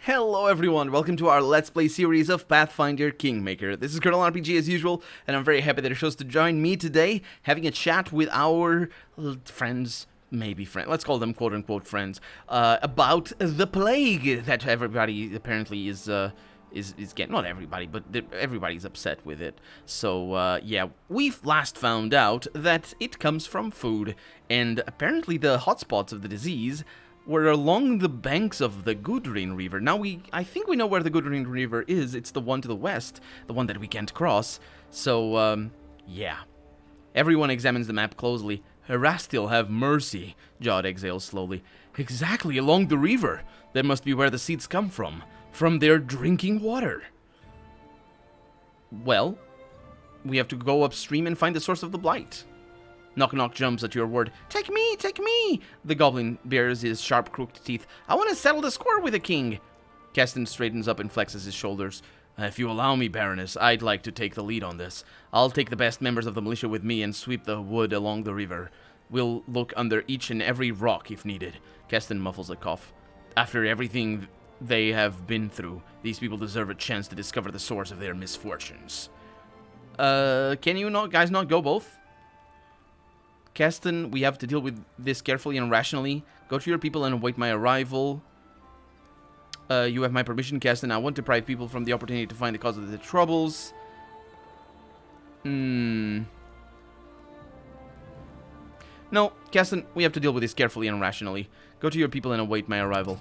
Hello everyone, welcome to our Let's Play series of Pathfinder Kingmaker. This is Colonel RPG as usual, and I'm very happy that you chose to join me today, having a chat with our friends, let's call them quote-unquote friends, about the plague that everybody apparently is getting. Not everybody, but everybody's upset with it. So, yeah, we've last found out that it comes from food, and apparently the hotspots of the disease were along the banks of the Gudrun River. Now, I think we know where the Gudrun River is. It's the one to the west, the one that we can't cross. So, yeah. Everyone examines the map closely. Erastil have mercy, Jod exhales slowly. Exactly, along the river. That must be where the seeds come from their drinking water. Well, we have to go upstream and find the source of the blight. Knock Knock jumps at your word. Take me, take me! The goblin bares his sharp, crooked teeth. I want to settle the score with the king. Keston straightens up and flexes his shoulders. If you allow me, Baroness, I'd like to take the lead on this. I'll take the best members of the militia with me and sweep the wood along the river. We'll look under each and every rock if needed. Keston muffles a cough. After everything they have been through, these people deserve a chance to discover the source of their misfortunes. Can you guys not go both? Keston, we have to deal with this carefully and rationally. Go to your people and await my arrival. You have my permission, Keston. I won't deprive people from the opportunity to find the cause of their troubles. No, Keston, we have to deal with this carefully and rationally. Go to your people and await my arrival.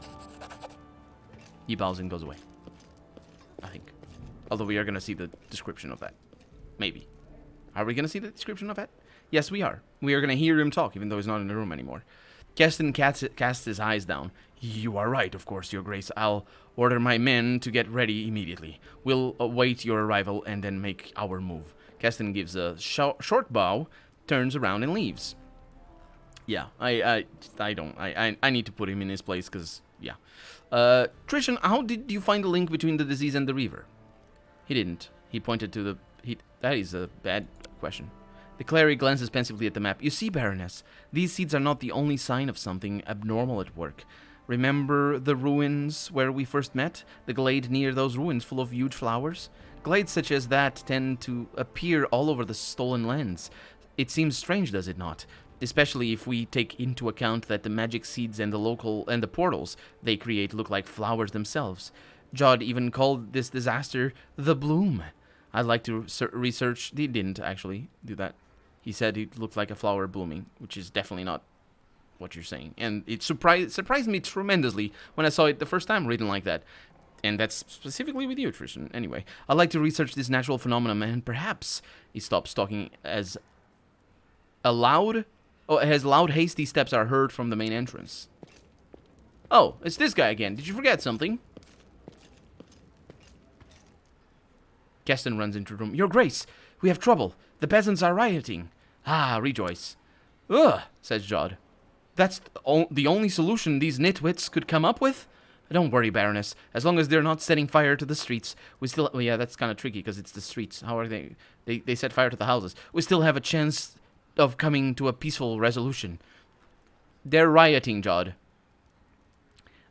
He bows and goes away. I think. Although we are going to see the description of that. Maybe. Are we going to see the description of that? Yes, we are. We are going to hear him talk, even though he's not in the room anymore. Keston casts his eyes down. You are right, of course, your grace. I'll order my men to get ready immediately. We'll await your arrival and then make our move. Keston gives a short bow, turns around and leaves. Yeah, I need to put him in his place, because, yeah. Trishan, how did you find the link between the disease and the river? He didn't. He pointed to the... That is a bad question. The cleric glances pensively at the map. You see, Baroness, these seeds are not the only sign of something abnormal at work. Remember the ruins where we first met? The glade near those ruins full of huge flowers? Glades such as that tend to appear all over the stolen lands. It seems strange, does it not? Especially if we take into account that the magic seeds and the portals they create look like flowers themselves. Jod even called this disaster the bloom. I'd like to research... He didn't actually do that. He said it looked like a flower blooming, which is definitely not what you're saying. And it surprised me tremendously when I saw it the first time written like that. And that's specifically with you, Tristan. Anyway, I'd like to research this natural phenomenon, and perhaps... He stops talking as loud, hasty steps are heard from the main entrance. Oh, it's this guy again. Did you forget something? Keston runs into the room. Your Grace, we have trouble. The peasants are rioting. Ah, rejoice. Ugh, says Jod. That's the only solution these nitwits could come up with? Don't worry, Baroness. As long as they're not setting fire to the streets, we still... Well, yeah, that's kind of tricky because it's the streets. How are they? They set fire to the houses. We still have a chance of coming to a peaceful resolution. They're rioting, Jod.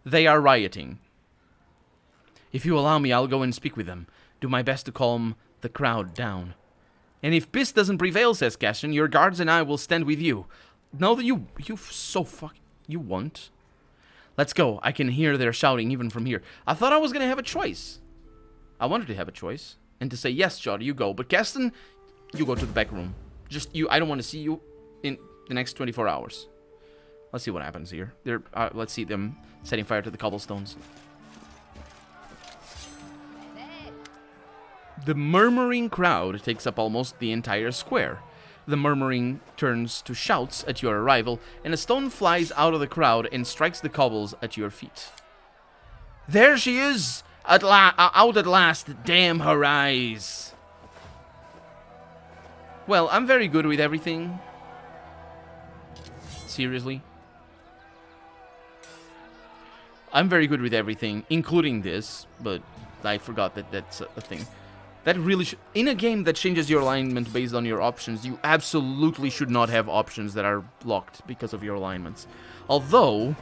They are rioting. If you allow me, I'll go and speak with them. Do my best to calm the crowd down. And if peace doesn't prevail, says Cassian, your guards and I will stand with you. Know that you won't. Let's go. I can hear their shouting even from here. I thought I was going to have a choice. I wanted to have a choice. And to say, yes, Jod, you go. But Cassian, you go to the back room. Just you. I don't want to see you in the next 24 hours. Let's see what happens here. Let's see them setting fire to the cobblestones. The murmuring crowd takes up almost the entire square. The murmuring turns to shouts at your arrival, and a stone flies out of the crowd and strikes the cobbles at your feet. There she is! Out at last! Damn her eyes! Well, I'm very good with everything. Seriously? I'm very good with everything, including this, but I forgot that that's a thing. That really in a game that changes your alignment based on your options, you absolutely should not have options that are blocked because of your alignments. Although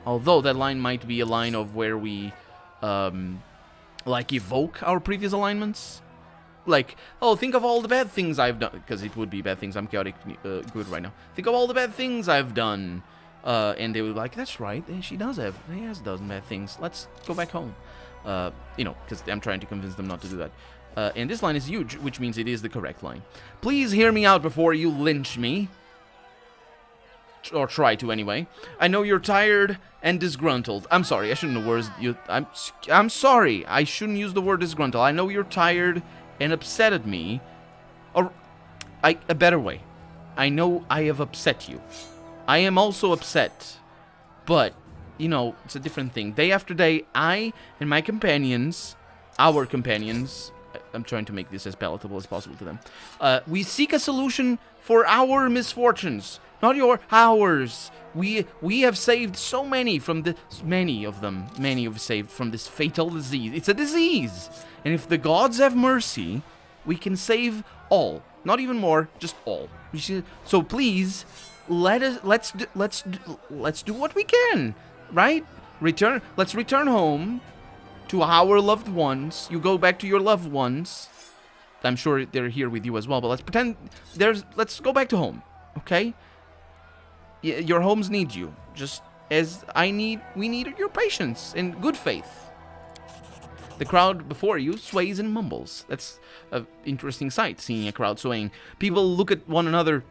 that line might be a line of where we like, evoke our previous alignments. Like, oh, think of all the bad things I've done. Because it would be bad things. I'm chaotic good right now. Think of all the bad things I've done. And they would be like, that's right. She has done bad things. Let's go back home. You know, because I'm trying to convince them not to do that. And this line is huge, which means it is the correct line. Please hear me out before you lynch me. Or try to, anyway. I know you're tired and disgruntled. I'm sorry, I shouldn't use I'm sorry, I shouldn't use the word disgruntled. I know you're tired and upset at me. Or, a better way. I know I have upset you. I am also upset. But, you know, it's a different thing. Day after day, I and my companions, our companions, I'm trying to make this as palatable as possible to them. We seek a solution for our misfortunes. Not ours. We have saved so many from the... Many have saved from this fatal disease. It's a disease. And if the gods have mercy, we can save all. Not even more, just all. So please, let's do what we can, right? Let's return home to our loved ones. You go back to your loved ones. I'm sure they're here with you as well, but let's pretend let's go back to home, okay? Your homes need you, just as we need your patience and good faith. The crowd before you sways and mumbles. That's an interesting sight, seeing a crowd swaying. People look at one another,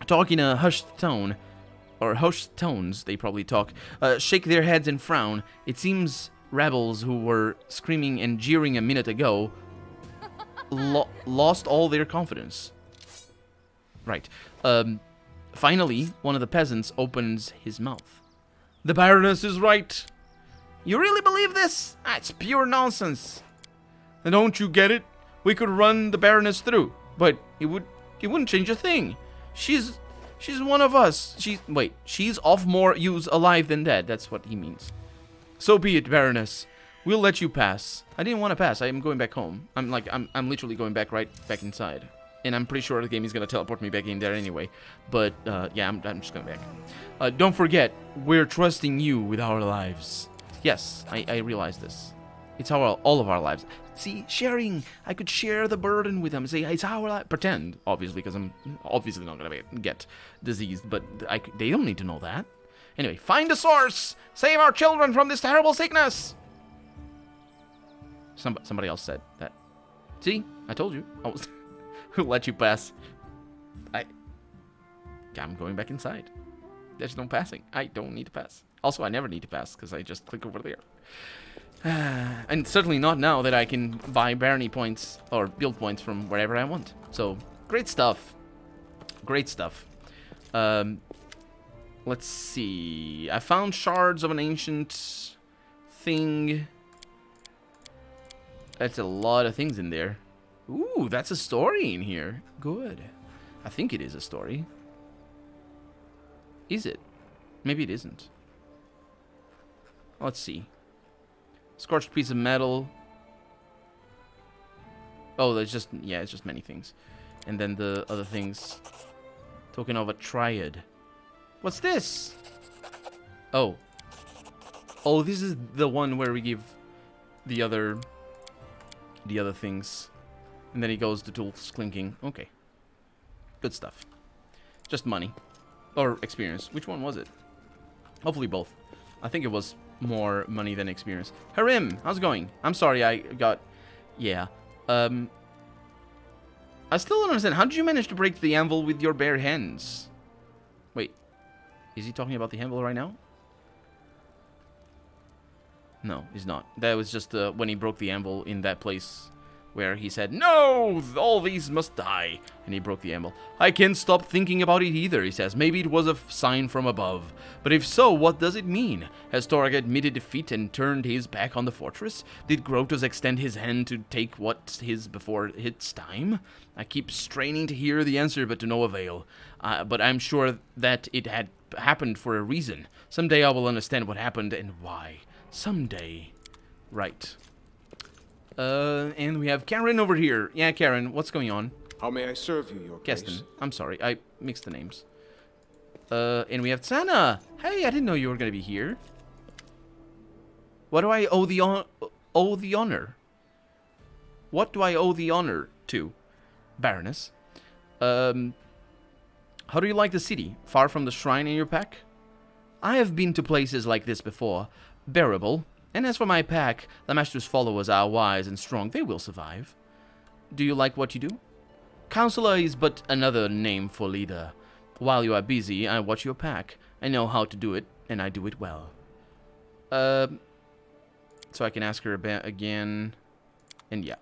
talk in a hushed tone, or hushed tones, they probably talk, shake their heads and frown. It seems rebels who were screaming and jeering a minute ago lost all their confidence. Right. Finally, one of the peasants opens his mouth. The Baroness is right. You really believe this? It's pure nonsense. And don't you get it? We could run the Baroness through, but it wouldn't change a thing. She's one of us. She's of more use alive than dead. That's what he means. So be it, Baroness. We'll let you pass. I didn't want to pass. I am going back home. I'm literally going back back inside. And I'm pretty sure the game is going to teleport me back in there anyway. But, yeah, I'm just going back. Don't forget, we're trusting you with our lives. Yes, I realize this. It's all of our lives. See, sharing. I could share the burden with them. Say, it's our life. Pretend, obviously, because I'm obviously not going to get diseased. But they don't need to know that. Anyway, find the source. Save our children from this terrible sickness. Somebody else said that. See, I told you. We'll let you pass. I'm going back inside. There's no passing. I don't need to pass. Also, I never need to pass because I just click over there. And certainly not now that I can buy barony points or build points from wherever I want. So, great stuff. Great stuff. Let's see. I found shards of an ancient thing. That's a lot of things in there. Ooh, that's a story in here. Good. I think it is a story. Is it? Maybe it isn't. Let's see. Scorched piece of metal. Oh, there's just... Yeah, it's just many things. And then the other things. Token of a triad. What's this? Oh. Oh, this is the one where we give the other things. And then he goes to tools clinking. Okay. Good stuff. Just money. Or experience. Which one was it? Hopefully both. I think it was more money than experience. Harim, how's it going? I'm sorry I got... Yeah. I still don't understand. How did you manage to break the anvil with your bare hands? Wait. Is he talking about the anvil right now? No, he's not. That was just when he broke the anvil in that place where he said, "No, all these must die," and he broke the anvil. I can't stop thinking about it either, he says. Maybe it was a sign from above. But if so, what does it mean? Has Torag admitted defeat and turned his back on the fortress? Did Grotus extend his hand to take what's his before it's time? I keep straining to hear the answer, but to no avail. But I'm sure that it had happened for a reason. Someday I will understand what happened and why. Someday. Right. And we have Karen over here. Yeah, Karen, what's going on? How may I serve you, your Keston. grace? I'm sorry, I mixed the names. And we have Tsana. Hey, I didn't know you were going to be here. What do I owe the owe the honor? What do I owe the honor to? Baroness. How do you like the city? Far from the shrine in your pack? I have been to places like this before. Bearable. And as for my pack, the Master's followers are wise and strong. They will survive. Do you like what you do? Counselor is but another name for leader. While you are busy, I watch your pack. I know how to do it, and I do it well. So I can ask her again. And yeah.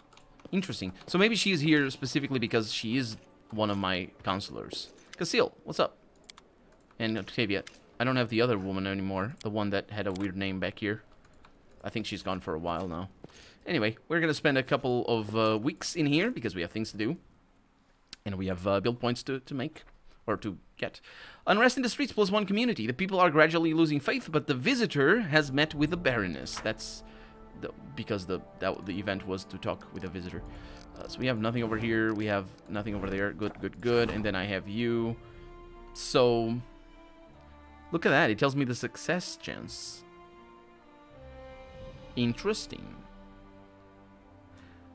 Interesting. So maybe she is here specifically because she is one of my counselors. Casil, what's up? And Octavia. I don't have the other woman anymore. The one that had a weird name back here. I think she's gone for a while now. Anyway, we're going to spend a couple of weeks in here because we have things to do. And we have build points to make. Or to get. Unrest in the streets +1 community. The people are gradually losing faith, but the visitor has met with the Baroness. That's because the event was to talk with a visitor. So we have nothing over here. We have nothing over there. Good, good, good. And then I have you. So, look at that. It tells me the success chance. Interesting.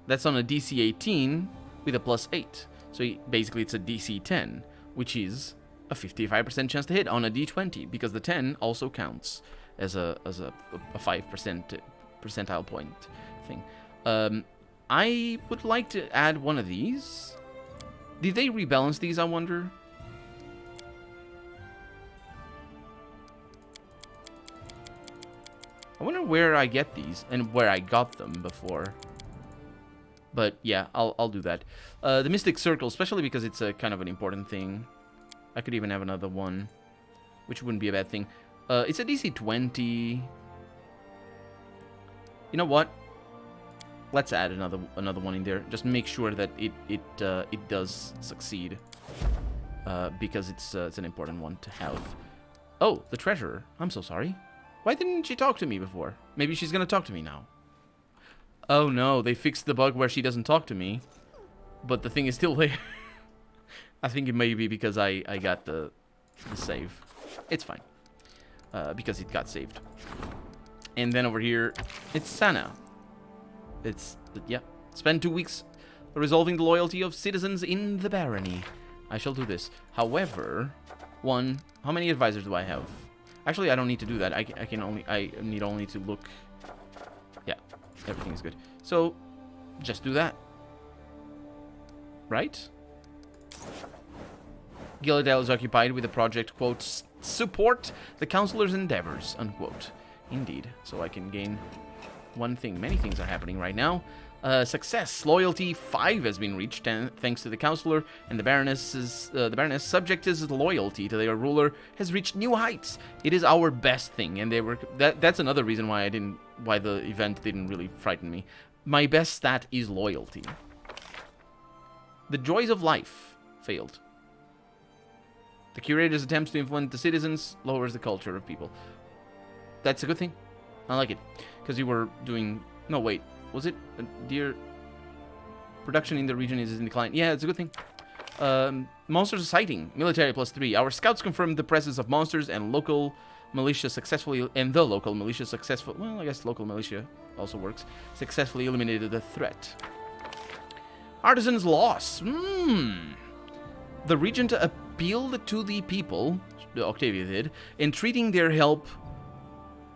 That's on a DC 18 with a +8. So basically it's a DC 10, which is a 55% chance to hit on a D20, because the 10 also counts as a 5% percentile point thing. I would like to add one of these. Did they rebalance these, I wonder? I wonder where I get these and where I got them before. But yeah, I'll do that. The Mystic Circle, especially because it's a kind of an important thing. I could even have another one, which wouldn't be a bad thing. It's a DC 20. You know what? Let's add another one in there. Just make sure that it does succeed, because it's an important one to have. Oh, the treasurer. I'm so sorry. Why didn't she talk to me before? Maybe she's gonna talk to me now. Oh no, they fixed the bug where she doesn't talk to me, but the thing is still there. I think it may be because I got the save. It's fine, because it got saved. And then over here, it's Sana. Yeah. Spend 2 weeks resolving the loyalty of citizens in the barony. I shall do this. However, how many advisors do I have? Actually, I don't need to do that. I need only to look. Yeah, everything is good. So, just do that. Right? Gilladale is occupied with the project, quote, support the counselor's endeavors, unquote. Indeed. So I can gain one thing. Many things are happening right now. Success. Loyalty 5 has been reached, thanks to the counselor, and the Baroness subject's loyalty to their ruler has reached new heights. It is our best thing, and that's another reason why the event didn't really frighten me. My best stat is loyalty. The joys of life failed. The curator's attempts to influence the citizens lowers the culture of people. That's a good thing. I like it. Because you were doing... No, wait. Was it? Dear... Production in the region is in decline. Yeah, it's a good thing. Monsters sighting. Military +3. Our scouts confirmed the presence of monsters and local militia successfully... And the local militia successfully... Well, I guess local militia also works. Successfully eliminated the threat. Artisan's loss. The regent appealed to the people, Octavia did, entreating their help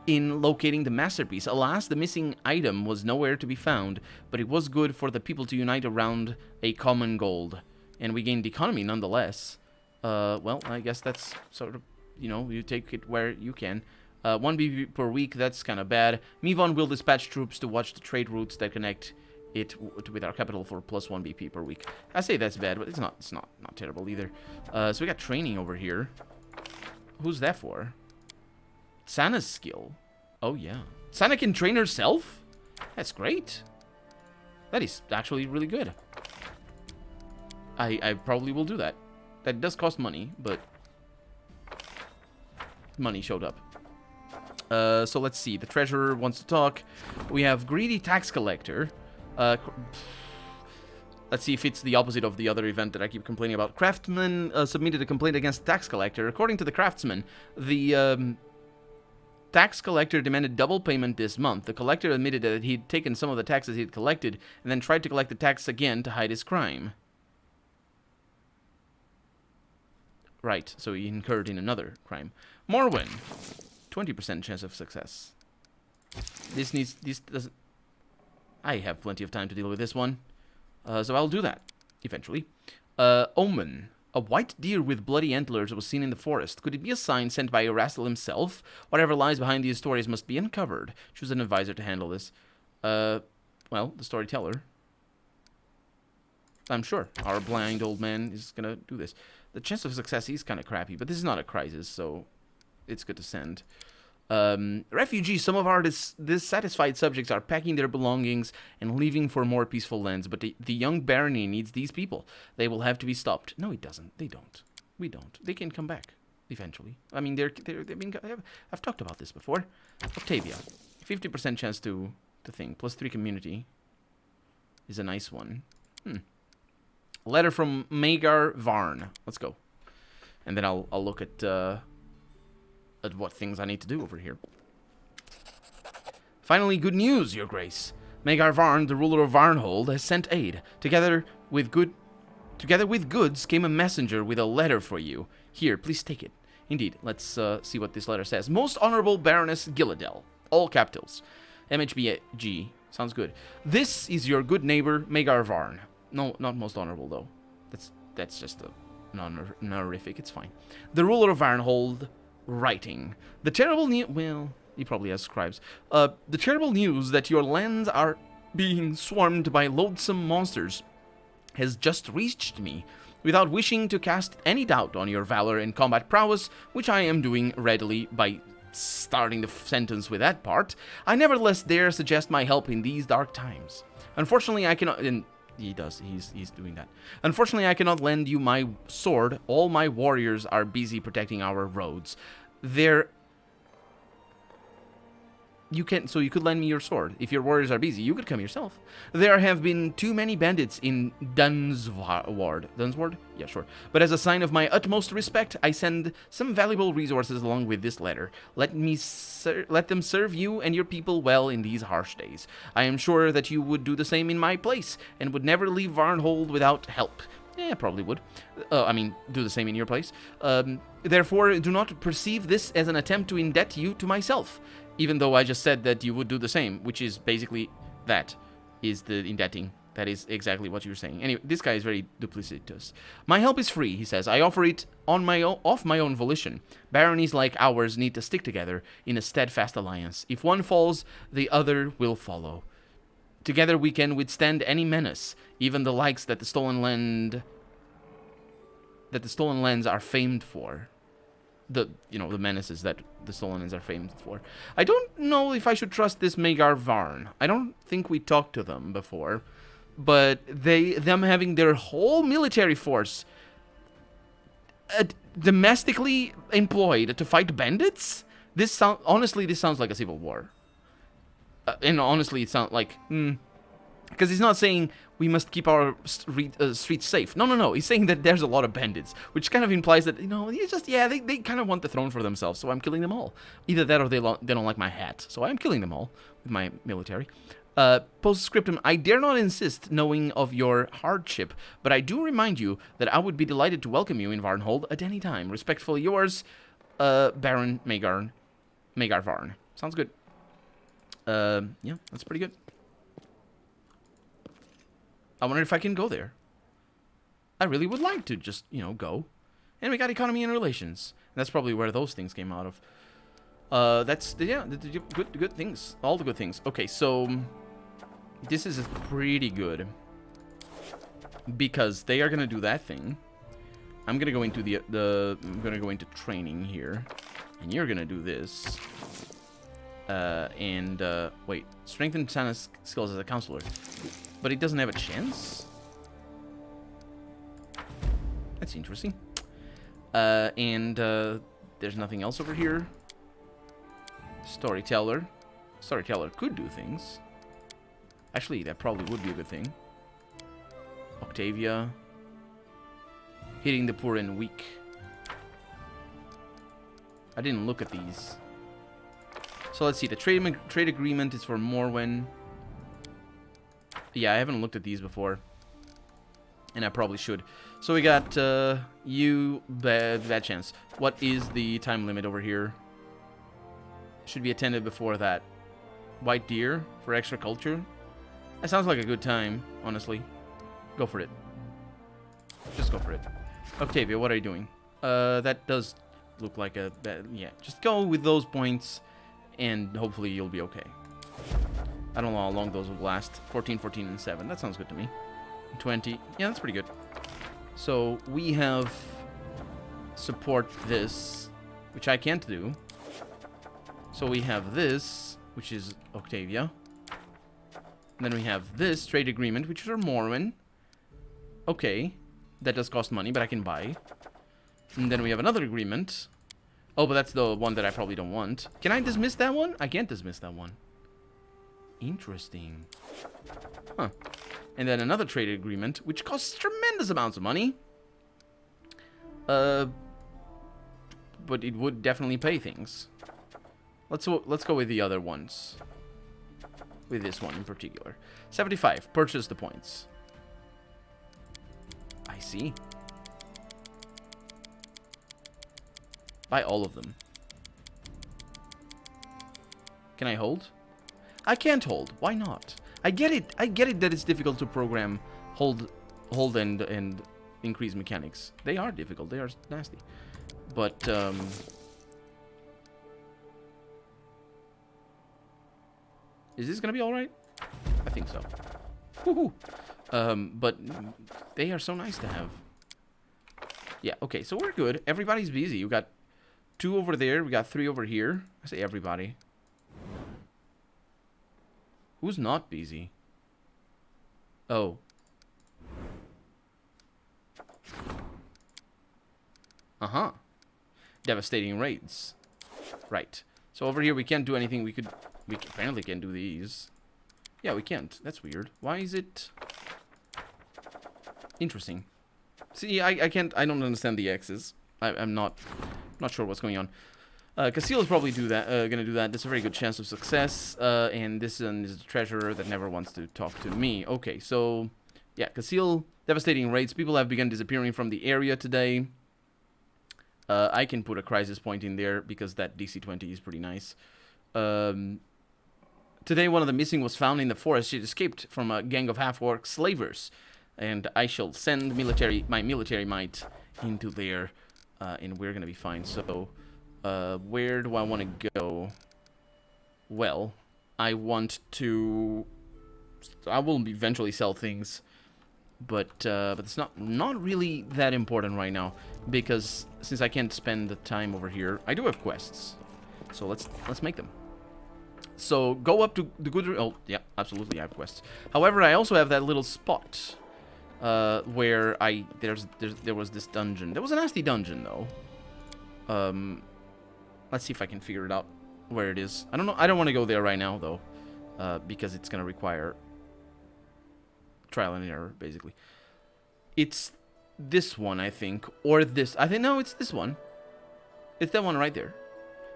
in locating the masterpiece. Alas, the missing item was nowhere to be found, but it was good for the people to unite around a common goal. And we gained economy nonetheless. Well, I guess that's sort of, you take it where you can. 1 BP per week, that's kind of bad. Mivon will dispatch troops to watch the trade routes that connect it with our capital for +1 BP per week. I say that's bad, but it's not terrible either. So we got training over here. Who's that for? Sana's skill. Oh yeah. Sana can train herself? That's great. That is actually really good. I probably will do that. That does cost money, but money showed up. So let's see. The treasurer wants to talk. We have greedy tax collector. Let's see if it's the opposite of the other event that I keep complaining about. Craftsman submitted a complaint against tax collector. According to the craftsman, the tax collector demanded double payment this month. The collector admitted that he'd taken some of the taxes he'd collected and then tried to collect the tax again to hide his crime. Right, so he incurred in another crime. Morwen, 20% chance of success. This doesn't... I have plenty of time to deal with this one. So I'll do that, eventually. Omen. A white deer with bloody antlers was seen in the forest. Could it be a sign sent by Erastil himself? Whatever lies behind these stories must be uncovered. Choose an advisor to handle this. Well, the storyteller. I'm sure our blind old man is gonna do this. The chance of success is kind of crappy, but this is not a crisis, so it's good to send. Refugees, some of our dissatisfied subjects are packing their belongings and leaving for more peaceful lands, but the young barony needs these people. They will have to be stopped. No, it doesn't. They don't. We don't. They can come back, eventually. I mean, I've talked about this before. Octavia, 50% chance to thing, plus 3 community is a nice one. Letter from Magar Varn. Let's go. And then I'll look at what things I need to do over here. Finally, good news, Your Grace. Magar Varn, the ruler of Varnhold, has sent aid. Together with goods came a messenger with a letter for you. Here, please take it. Indeed, let's see what this letter says. Most Honorable Baroness Gilladel. All capitals. MHBG. Sounds good. This is your good neighbor, Magar Varn. No, not most honorable, though. That's just an honorific. It's fine. The ruler of Varnhold, writing. The terrible news... Well, he probably has scribes. The terrible news that your lands are being swarmed by loathsome monsters has just reached me. Without wishing to cast any doubt on your valor and combat prowess, which I am doing readily by starting the sentence with that part, I nevertheless dare suggest my help in these dark times. Unfortunately, I cannot... He does. He's doing that. Unfortunately, I cannot lend you my sword. All my warriors are busy protecting our roads. You could lend me your sword. If your warriors are busy, you could come yourself. There have been too many bandits in Dunsward. Dunsward? Yeah, sure. But as a sign of my utmost respect, I send some valuable resources along with this letter. Let them serve you and your people well in these harsh days. I am sure that you would do the same in my place, and would never leave Varnhold without help. Yeah, probably would. Do the same in your place. Therefore, do not perceive this as an attempt to indebt you to myself. Even though I just said that you would do the same, which is basically that is the indebting. That is exactly what you're saying. Anyway, this guy is very duplicitous. My help is free, he says. I offer it off my own volition. Baronies like ours need to stick together in a steadfast alliance. If one falls, the other will follow. Together we can withstand any menace, even the likes that the stolen lands are famed for. The menaces that the stolen lands are famed for. I don't know if I should trust this Magar Varn. I don't think we talked to them before, but them having their whole military force domestically employed to fight bandits. Honestly, this sounds like a civil war. And honestly, it sounds like because he's not saying we must keep our streets safe. No. He's saying that there's a lot of bandits, which kind of implies that, they kind of want the throne for themselves, so I'm killing them all. Either that or they don't like my hat, so I'm killing them all with my military. Postscriptum, I dare not insist knowing of your hardship, but I do remind you that I would be delighted to welcome you in Varnhold at any time. Respectfully yours, Baron Magar Varn. Sounds good. Yeah, that's pretty good. I wonder if I can go there. I really would like to just, go. And we got economy and relations. And that's probably where those things came out of. That's, good things. All the good things. Okay, so this is pretty good. Because they are going to do that thing. I'm going to go into I'm going to go into training here. And you're going to do this. Wait. Strengthen Tana's skills as a counselor. But he doesn't have a chance? That's interesting. There's nothing else over here. Storyteller. Storyteller could do things. Actually, that probably would be a good thing. Octavia. Hitting the poor and weak. I didn't look at these. So let's see. The trade agreement is for Morwen. Yeah, I haven't looked at these before. And I probably should. So we got you, bad chance. What is the time limit over here? Should be attended before that. White deer for extra culture. That sounds like a good time, honestly. Go for it. Just go for it. Octavia, what are you doing? That does look like a... yeah, just go with those points, and hopefully you'll be okay. I don't know how long those will last. 14, 14, and 7. That sounds good to me. 20. Yeah, that's pretty good. So, we have support this, which I can't do. So we have this, which is Octavia. And then we have this trade agreement, which is for Morwen. Okay. That does cost money, but I can buy. And then we have another agreement. Oh, but that's the one that I probably don't want. Can I dismiss that one? I can't dismiss that one. Interesting. Huh. And then another trade agreement, which costs tremendous amounts of money. But it would definitely pay things. Let's go with the other ones. With this one in particular. 75. Purchase the points. I see. Buy all of them. Can I hold? I can't hold. Why not? I get it. I get it that it's difficult to program hold and increase mechanics. They are difficult. They are nasty. But is this gonna be all right? I think so. Woohoo! But they are so nice to have. Yeah. Okay. So we're good. Everybody's busy. We got 2 over there. We got 3 over here. I say everybody. Who's not busy? Oh. Uh-huh. Devastating raids. Right. So over here we can't do anything. We apparently can't do these. Yeah, we can't. That's weird. Why is it... Interesting. See, I can't... I don't understand the X's. I'm not sure what's going on. Casil is probably gonna do that. That's a very good chance of success. And this one is a treasurer that never wants to talk to me. Okay, so... Yeah, Casil, devastating raids. People have begun disappearing from the area today. I can put a crisis point in there because that DC-20 is pretty nice. Today, one of the missing was found in the forest. She escaped from a gang of half-orc slavers. And I shall send my military might into there. And we're gonna be fine. So, where do I want to go? Well, I want to... I will eventually sell things. But it's not really that important right now. Because since I can't spend the time over here, I do have quests. So let's make them. So go up to the good... Oh, yeah, absolutely, I have quests. However, I also have that little spot where there was this dungeon. There was a nasty dungeon, though. Let's see if I can figure it out where it is. I don't know. I don't want to go there right now, though, because it's going to require trial and error, basically. It's this one, I think, or this. I think, no, it's this one. It's that one right there.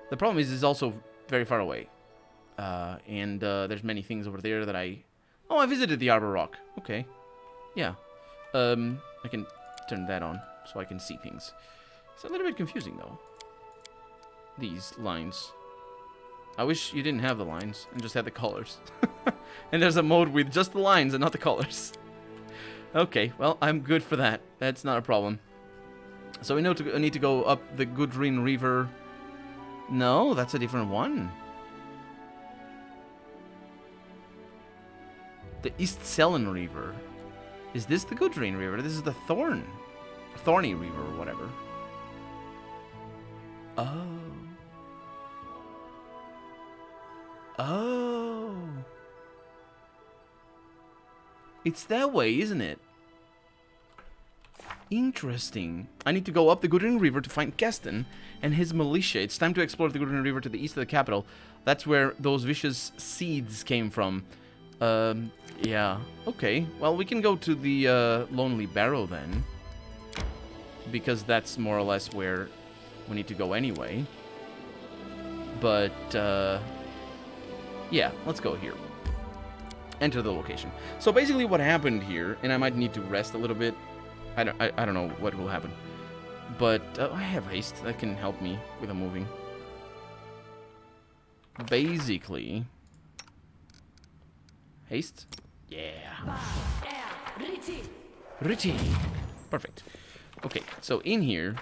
The problem is it's also very far away. And there's many things over there that I... Oh, I visited the Arbor Rock. Okay. Yeah. I can turn that on so I can see things. It's a little bit confusing, though. These lines. I wish you didn't have the lines and just had the colors. And there's a mode with just the lines and not the colors. Okay, well, I'm good for that. That's not a problem. So we need to go up the Gudrun River. No, that's a different one. The East Selen River. Is this the Gudrun River? This is the Thorny River or whatever. Oh. Oh. It's that way, isn't it? Interesting. I need to go up the Gudrun River to find Keston and his militia. It's time to explore the Gudrun River to the east of the capital. That's where those vicious seeds came from. Yeah. Okay. Well, we can go to the Lonely Barrow then. Because that's more or less where we need to go anyway. But, Yeah, let's go here. Enter the location. So basically what happened here, and I might need to rest a little bit. I don't know what will happen. But I have haste. That can help me with the moving. Basically... Haste? Yeah. Richie. Perfect. Okay, so in here,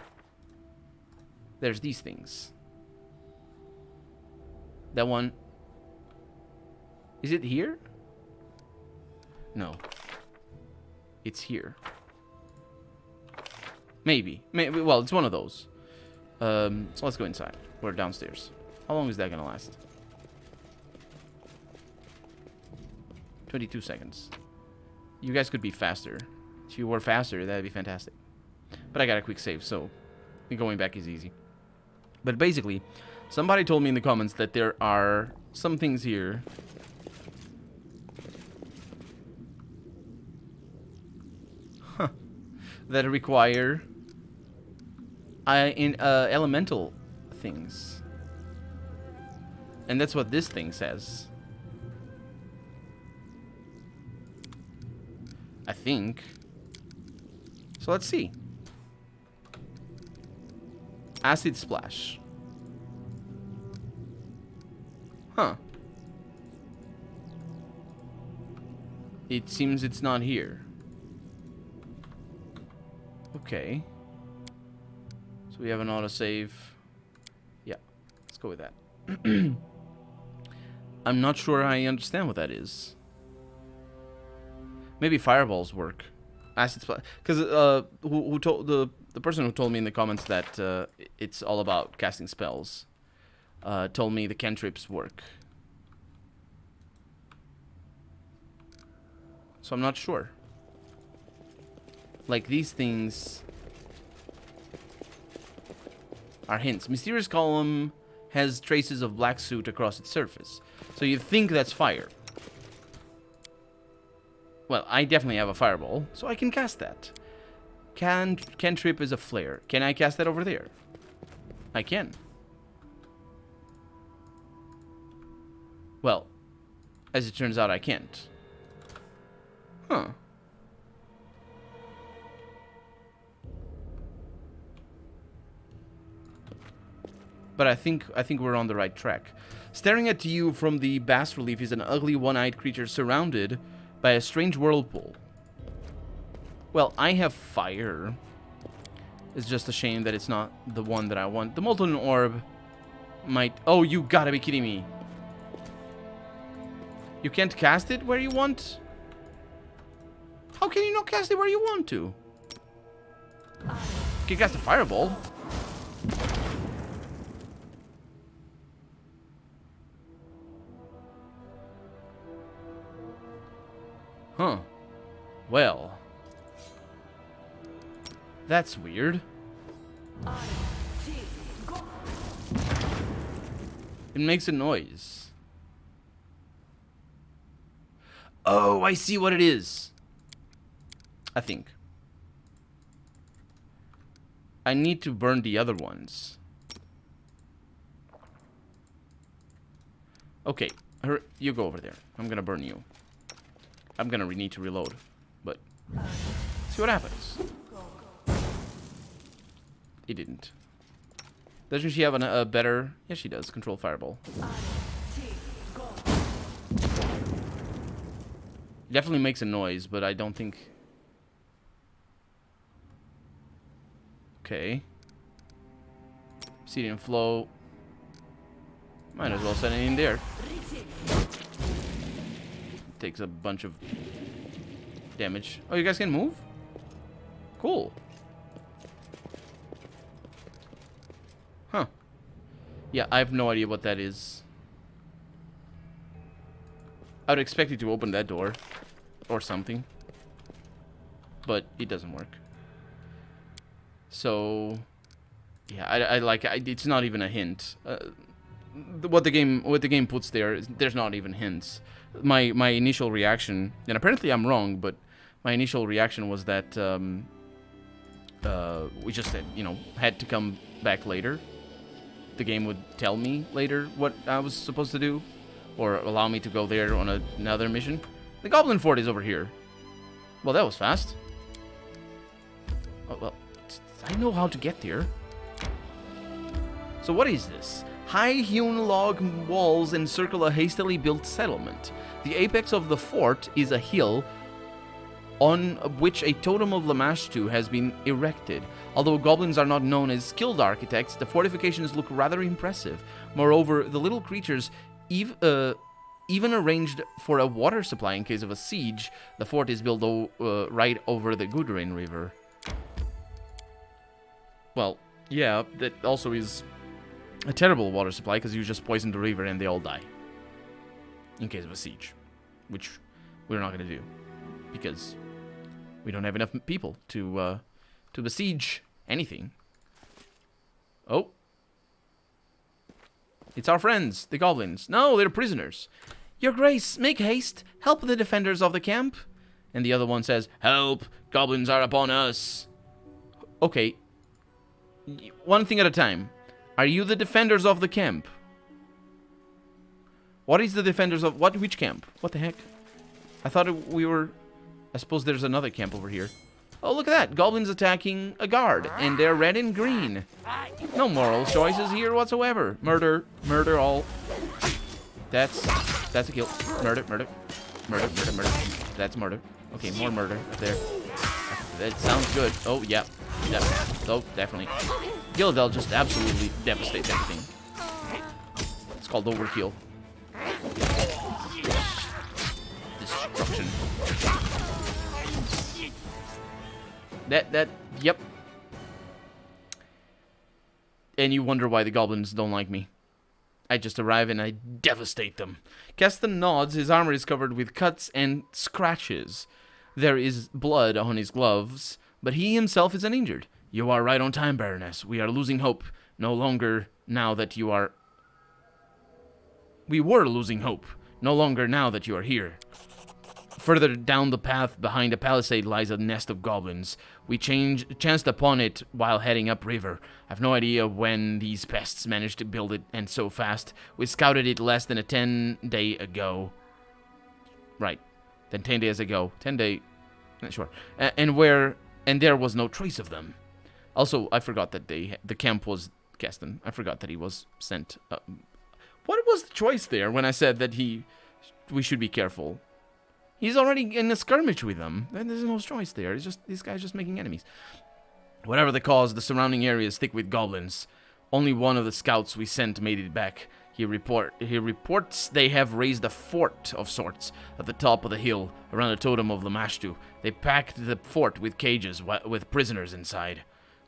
there's these things. That one... Is it here? No. It's here. Maybe. Well, it's one of those. So let's go inside. We're downstairs. How long is that gonna last? 22 seconds. You guys could be faster. If you were faster, that'd be fantastic. But I got a quick save, so going back is easy. But basically, somebody told me in the comments that there are some things here that require elemental things. And that's what this thing says. I think. So let's see. Acid splash. Huh. It seems it's not here. Okay. So we have an autosave. Yeah. Let's go with that. I'm not sure I understand what that is. Maybe fireballs work. Acid splash. Because who told the person who told me in the comments that it's all about casting spells told me the cantrips work. So I'm not sure. Like, these things are hints. Mysterious column has traces of black soot across its surface. So you think that's fire. Well, I definitely have a fireball, so I can cast that. Cantrip is a flare. Can I cast that over there? I can. Well, as it turns out, I can't. Huh. But I think we're on the right track. Staring at you from the bas relief is an ugly one-eyed creature surrounded by a strange whirlpool. Well, I have fire. It's just a shame that it's not the one that I want. The molten orb might... Oh, you gotta be kidding me. You can't cast it where you want? How can you not cast it where you want to? You can cast a fireball. Huh. Well. That's weird. It makes a noise. Oh, I see what it is. I think. I need to burn the other ones. Okay. You go over there. I'm gonna burn you. I'm gonna need to reload, but see what happens. It didn't. Doesn't she have a better... Yes, she does. Control fireball. Definitely makes a noise, but I don't think... Okay. Obsidian flow. Might as well send it in there. Takes a bunch of damage. Oh, you guys can move? Cool. Huh. Yeah, I have no idea what that is. I would expect you to open that door. Or something. But it doesn't work. So... Yeah, I like... it's not even a hint. What the game puts there, there's not even hints. My initial reaction... And apparently I'm wrong, but... My initial reaction was that... we just, had to come back later. The game would tell me later what I was supposed to do. or allow me to go there on another mission. The Goblin Fort is over here. Well, that was fast. Oh, well, I know how to get there. So what is this? High-hewn log walls encircle a hastily built settlement. The apex of the fort is a hill on which a totem of Lamashtu has been erected. Although goblins are not known as skilled architects, the fortifications look rather impressive. Moreover, the little creatures even arranged for a water supply in case of a siege. The fort is built right over the Gudrun River. Well, yeah, that also is a terrible water supply because you just poison the river and they all die. In case of a siege. Which we're not going to do. Because we don't have enough people to besiege anything. Oh. It's our friends, the goblins. No, they're prisoners. Your Grace, make haste. Help the defenders of the camp. And the other one says, help, goblins are upon us. Okay. One thing at a time. Are you the defenders of the camp? What is the defenders of... Which camp? What the heck? I thought we were... I suppose there's another camp over here. Oh, look at that. Goblins attacking a guard. And they're red and green. No moral choices here whatsoever. Murder. Murder all. That's a kill. Murder, murder. Murder, murder, murder. That's murder. Okay, more murder up there. That sounds good. Oh, yeah. Yeah. Oh, definitely. Gillivel just absolutely devastates everything. It's called overkill. Destruction. Yep. And you wonder why the goblins don't like me. I just arrive and I devastate them. Keston nods. His armor is covered with cuts and scratches. There is blood on his gloves, but he himself is uninjured. You are right on time, Baroness. We are losing hope. No longer now that you are... We were losing hope. No longer now that you are here. Further down the path behind a palisade lies a nest of goblins. We chanced upon it while heading upriver. I've no idea when these pests managed to build it, and so fast. We scouted it less than a 10-day ago. Right. Then 10 days ago. 10 day... Sure. And there was no trace of them. Also, I forgot that the camp was Keston. I forgot that he was sent... what was the choice there when I said that we should be careful? He's already in a skirmish with them. There's no choice there. This guy's just making enemies. Whatever the cause, the surrounding area is thick with goblins. Only one of the scouts we sent made it back. He reports they have raised a fort of sorts at the top of the hill around the totem of Lamashtu. They packed the fort with cages with prisoners inside.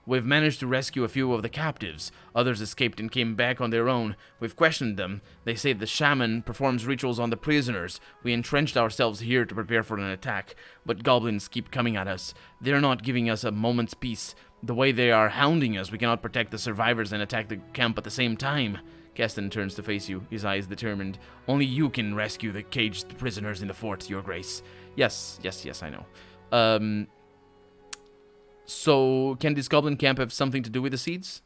We've managed to rescue a few of the captives. Others escaped and came back on their own. We've questioned them. They say the shaman performs rituals on the prisoners. We entrenched ourselves here to prepare for an attack, but goblins keep coming at us. They're not giving us a moment's peace. The way they are hounding us, we cannot protect the survivors and attack the camp at the same time. Keston turns to face you, his eyes determined. Only you can rescue the caged prisoners in the fort, Your Grace. Yes, I know. So, can this goblin camp have something to do with the seeds?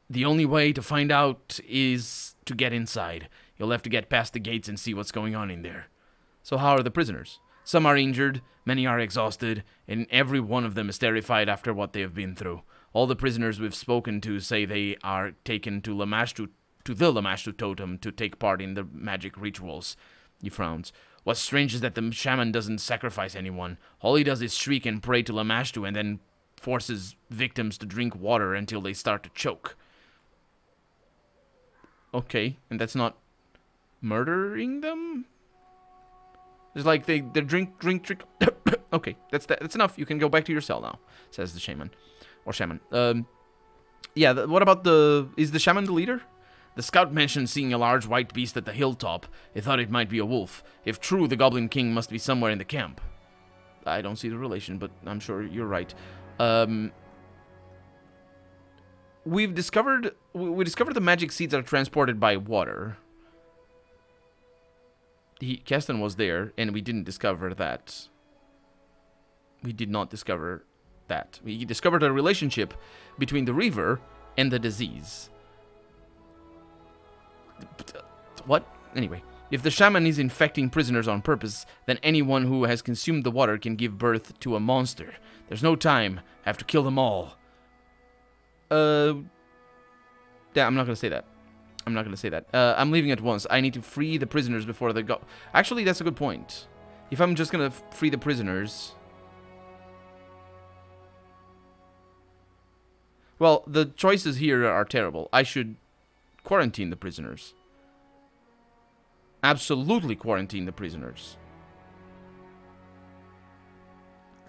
The only way to find out is to get inside. You'll have to get past the gates and see what's going on in there. So how are the prisoners? Some are injured, many are exhausted, and every one of them is terrified after what they have been through. All the prisoners we've spoken to say they are taken to the Lamashtu totem to take part in the magic rituals. He frowns. What's strange is that the shaman doesn't sacrifice anyone. All he does is shriek and pray to Lamashtu and then forces victims to drink water until they start to choke. Okay, and that's not murdering them? It's like they drink. Okay, that's enough. You can go back to your cell now, says the shaman. Or shaman. Yeah, what about is the shaman the leader? The scout mentioned seeing a large white beast at the hilltop. They thought it might be a wolf. If true, the Goblin King must be somewhere in the camp. I don't see the relation, but I'm sure you're right. We discovered the magic seeds are transported by water. Keston was there, and we didn't discover that. We did not discover that. We discovered a relationship between the river and the disease. What? Anyway, if the shaman is infecting prisoners on purpose, then anyone who has consumed the water can give birth to a monster. There's no time. I have to kill them all. Yeah, I'm not gonna say that. I'm not gonna say that. I'm leaving at once. I need to free the prisoners before they go. Actually, that's a good point. If I'm just gonna free the prisoners... Well, the choices here are terrible. I should quarantine the prisoners. Absolutely quarantine the prisoners.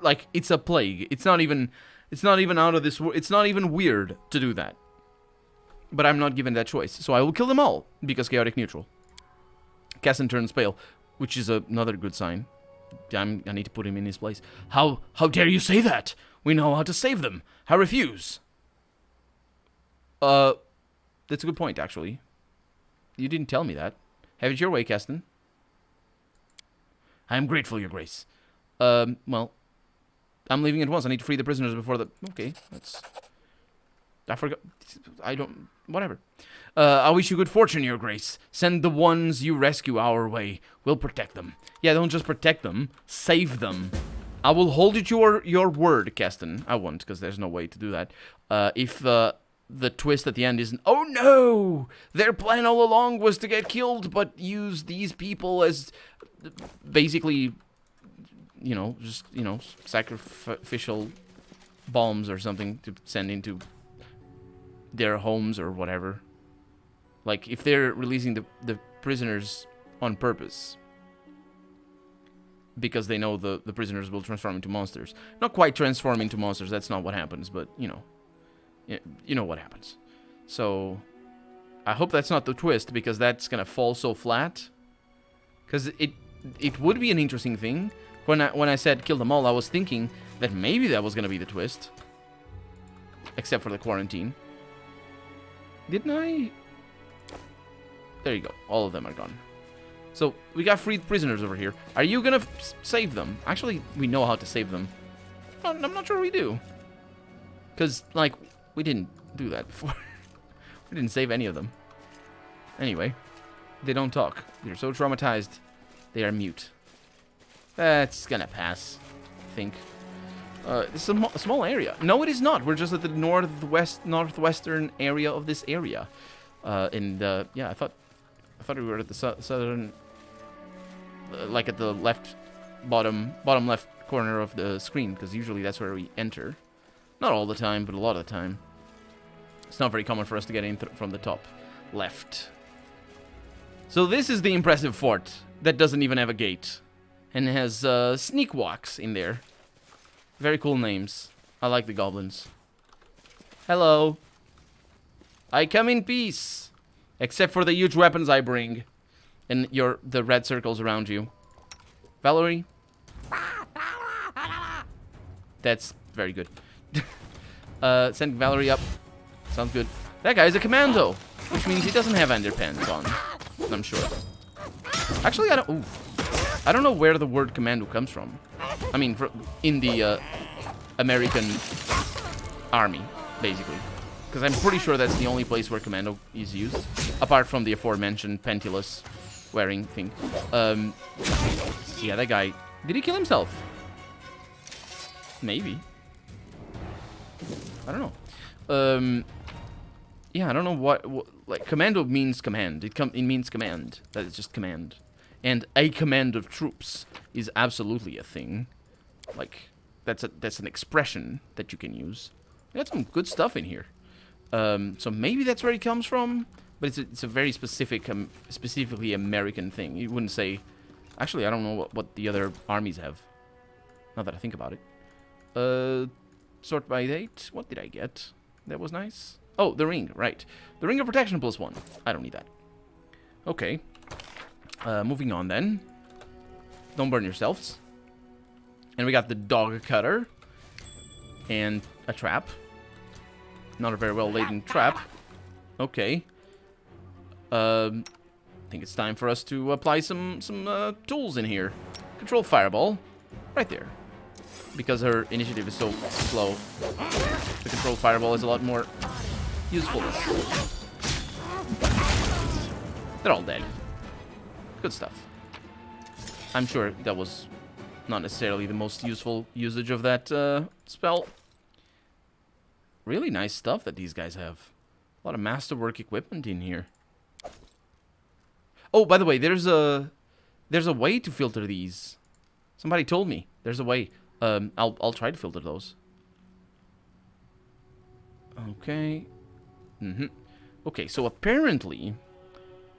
Like, it's a plague. It's not even out of this world. It's not even weird to do that. But I'm not given that choice. So I will kill them all, because chaotic neutral. Casson turns pale, which is another good sign. I need to put him in his place. How dare you say that? We know how to save them. I refuse. That's a good point, actually. You didn't tell me that. Have it your way, Caston. I am grateful, Your Grace. Well, I'm leaving at once. I need to free the prisoners before the... Okay, that's... I forgot... I don't... Whatever. I wish you good fortune, Your Grace. Send the ones you rescue our way. We'll protect them. Yeah, don't just protect them. Save them. I will hold it your word, Caston. I won't, because there's no way to do that. If the twist at the end isn't... Oh, no! Their plan all along was to get killed, but use these people as... Basically... You know, just, you know, sacrificial bombs or something to send into their homes or whatever. Like, if they're releasing the prisoners on purpose because they know the prisoners will transform into monsters. Not quite transform into monsters, that's not what happens, but, you know. You know what happens. So, I hope that's not the twist, because that's gonna fall so flat. Because it would be an interesting thing. When I said kill them all, I was thinking that maybe that was going to be the twist. Except for the quarantine. Didn't I? There you go. All of them are gone. So, we got freed prisoners over here. Are you going to save them? Actually, we know how to save them. I'm not sure we do. Because, like, we didn't do that before. We didn't save any of them. Anyway, they don't talk. They're so traumatized, they are mute. That's gonna pass, I think. It's a small area. No, it is not. We're just at the northwestern area of this area. Yeah, I thought we were at the southern, like at the bottom left corner of the screen, because usually that's where we enter. Not all the time, but a lot of the time. It's not very common for us to get in from the top left. So this is the impressive fort that doesn't even have a gate. And it has sneak walks in there. Very cool names. I like the goblins. Hello. I come in peace. Except for the huge weapons I bring. And the red circles around you. Valerie? That's very good. Send Valerie up. Sounds good. That guy's a commando. Which means he doesn't have underpants on. I'm sure. Actually, I don't... Ooh. I don't know where the word commando comes from. I mean, in the American army, basically. Because I'm pretty sure that's the only place where commando is used. Apart from the aforementioned pentulous wearing thing. Yeah, that guy... Did he kill himself? Maybe. I don't know. Yeah, I don't know what like, commando means command. It means command. That is just command. And a command of troops is absolutely a thing. Like, that's an expression that you can use. We got some good stuff in here. So maybe that's where it comes from. But it's a very specifically American thing. You wouldn't say... Actually, I don't know what the other armies have. Now that I think about it. Sort by date. What did I get? That was nice. Oh, the ring, right. The ring of protection +1. I don't need that. Okay. Moving on then. Don't burn yourselves. And we got the dog cutter. And a trap. Not a very well laden trap. Okay. I think it's time for us to apply some tools in here. Control fireball. Right there. Because her initiative is so slow. The control fireball is a lot more useful. They're all dead. Good stuff. I'm sure that was not necessarily the most useful usage of that spell. Really nice stuff that these guys have. A lot of masterwork equipment in here. Oh, by the way, there's a way to filter these. Somebody told me there's a way. I'll try to filter those. Okay. Okay, so apparently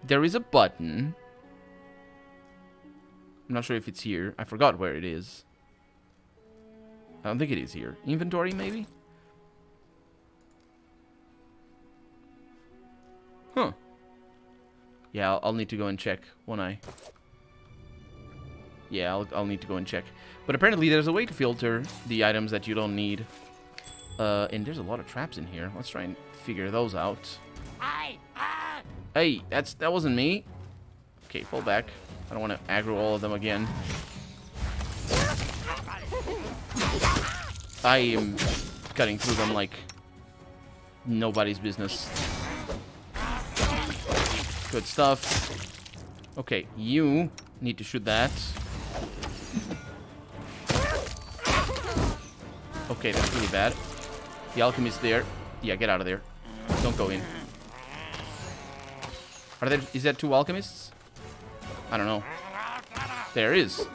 there is a button. I'm not sure if it's here. I forgot where it is. I don't think it is here. Inventory, maybe? Huh. Yeah, I'll need to go and check, won't I? Yeah, I'll need to go and check. But apparently there's a way to filter the items that you don't need. And there's a lot of traps in here. Let's try and figure those out. Hey, that wasn't me. Okay, fall back. I don't want to aggro all of them again. I am cutting through them like nobody's business. Good stuff. Okay, you need to shoot that. Okay, that's really bad. The alchemist there. Yeah, get out of there. Don't go in. Is that 2 alchemists? I don't know. There is.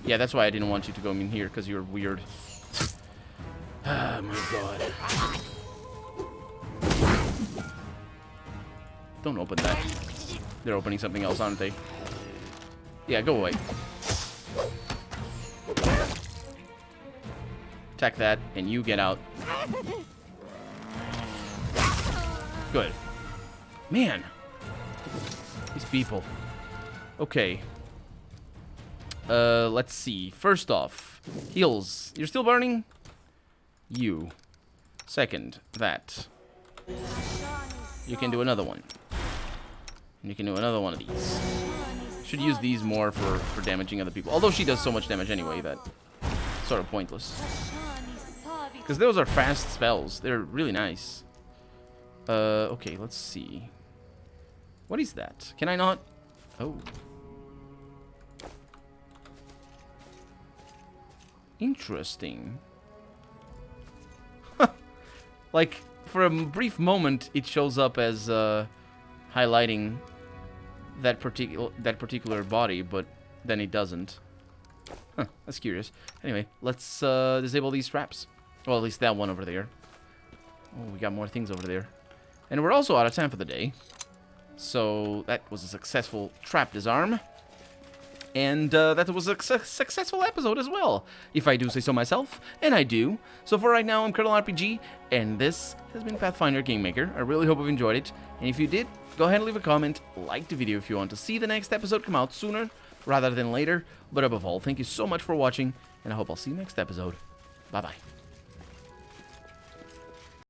Yeah, that's why I didn't want you to go in here, because you're weird. Oh my god. Don't open that. They're opening something else, aren't they? Yeah, go away. Attack that, and you get out. Good. Man. These people. Okay. Let's see. First off, heals. You're still burning? You. Second, that. You can do another one. And you can do another one of these. Should use these more for damaging other people. Although she does so much damage anyway that it's sort of pointless. Because those are fast spells. They're really nice. Okay, let's see. What is that? Can I not? Oh. Interesting. Like, for a brief moment, it shows up as highlighting that particular body, but then it doesn't. Huh, that's curious. Anyway, let's disable these traps. Well, at least that one over there. Oh, we got more things over there. And we're also out of time for the day. So that was a successful trap disarm. And that was a successful episode as well, if I do say so myself, and I do. So for right now, I'm Colonel RPG, and this has been Pathfinder Kingmaker. I really hope you've enjoyed it, and if you did, go ahead and leave a comment, like the video if you want to see the next episode come out sooner rather than later. But above all, thank you so much for watching, and I hope I'll see you next episode. Bye-bye.